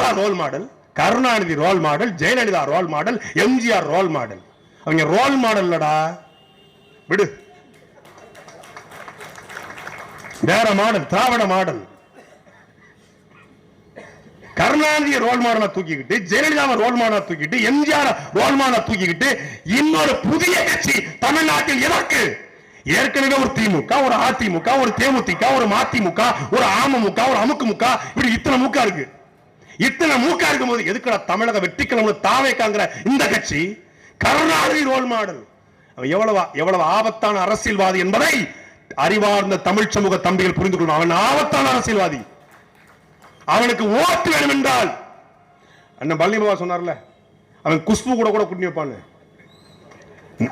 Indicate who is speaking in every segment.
Speaker 1: Radha role model, Karunanidhi role model, Jayalalithaa role model, MGR role model. அவங்க role மாடல்லடா, விடு, வேற model, Dravida model. Karunanidhi role மாடலா தூக்கிக்கிட்டு, ஜெயலலிதா ரோல் மாடலா தூக்கிட்டு, எம்ஜிஆர் ரோல் மாடலா தூக்கிக்கிட்டு இன்னொரு புதிய கட்சி தமிழ்நாட்டில் எதற்கு? ஏற்கனவே ஒரு திமுக, ஒரு அதிமுக, ஒரு தேமுதிக, ஒரு மதிமுக, ஒரு அமமுக, ஒரு அமுக்குமுக, இப்படி இத்தனை மூக்கா இருக்கு. இத்தனை மூக்கா இருக்கும் போது எதுக்குடா தமிழக வெற்றிக்கிழமை தாவேக்காங்கிற இந்த கட்சி? Karunanidhi role model. எவ்வளவு ஆபத்தான அரசியல்வாதி என்பதை அறிவார்ந்த தமிழ் சமூக தம்பிகள் புரிந்து கொள்ளணும். அவன் ஆபத்தான அரசியல்வாதி. அவனுக்கு ஓட்டு வேணும் என்றால், அண்ணன் பழனி பாபா சொன்னார்ல, அவன் குஷ்பு கூட கூட்டி வைப்பான்னு,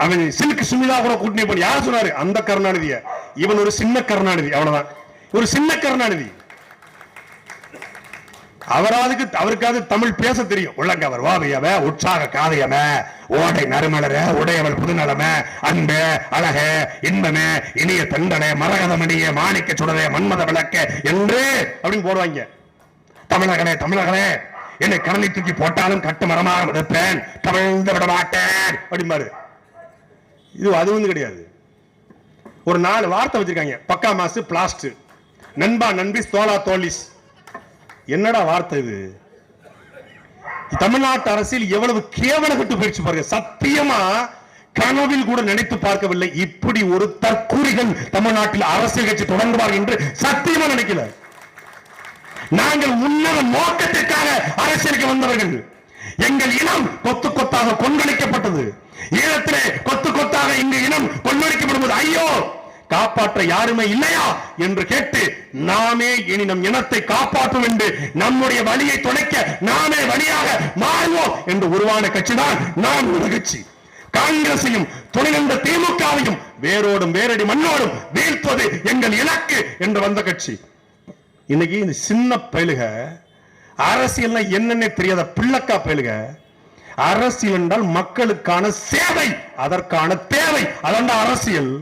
Speaker 1: அவன் சில்க் சுமிதா கூட கூட்டி வைப்பான். யார் சொன்னாரு? அந்த கருணாநிதிய. இவன் ஒரு சின்ன கருணாநிதி, அவ்வளவுதான். ஒரு சின்ன கருணாநிதி. அவருக்காவது தமிழ் பேச தெரியும். உள்ளங்கவர் வாவியவ, உற்சாக காதையம, ஓடை நறுமலர, உடையவள் புதுநலம, அன்பே அழக இன்பமே இனிய தண்டனை மரகதமணிய மாணிக்க சுடரே மன்மத விளக்க என்று அப்படின்னு போடுவாங்க. தமிழகனே தமிழகனே, என்னை கடனை தூக்கி போட்டாலும் கட்டு மரமாக மிதப்பேன், கவிழ்ந்து விட மாட்டேன் அப்படிம்பாரு. இது அது வந்து கிடையாது. ஒரு 4 வார்த்தை வச்சிருக்காங்க. பக்கா மாசு, பிளாஸ்ட், நண்பா நண்பிஸ், தோலா தோலிஸ். என்னடா வார்த்தை இது? தமிழ்நாட்டு அரசியல் எவ்வளவு கேவலப்பட்டு போயிடுச்சு பாருங்க. சத்தியமா கனவில் கூட நினைத்து பார்க்கவில்லை இப்படி ஒரு தற்கூரிகள் தமிழ்நாட்டில் அரசியல் கட்சி தொடங்குவார் என்று சத்தியமா நினைக்கல. நாங்கள் உன்னத நோக்கத்திற்காக அரசியலுக்கு வந்தவர்கள். எங்கள் இனம் கொத்து கொத்தாக கொந்தளிக்கப்பட்டது. ஈழத்திலே கொத்து கொத்தாக இங்கு இனம் கொள்ளடிக்கப்படுவது ஐயோ காப்பாற்ற யாருமே இல்லையா என்று கேட்டு, நாமே இனி நம் இனத்தை காப்பாற்றும் என்று நம்முடைய வழியை துடைக்க நாமே வழியாக மாறுவோம் என்று உருவான கட்சி தான் நாம் ஒரு கட்சி. காங்கிரசையும் துணைந்த திமுகவையும் வேரோடும் வேரடி மண்ணோடும் வீழ்த்துவது எங்கள் இலக்கு என்று வந்த கட்சி. இன்னைக்கு இந்த சின்ன பயலுக அரசியல் என்னன்னே தெரியாத பிள்ளக்கா பயலுக, அரசியல் என்றால் மக்களுக்கான சேவை, அதற்கான தேவை, அதான் அரசியல்.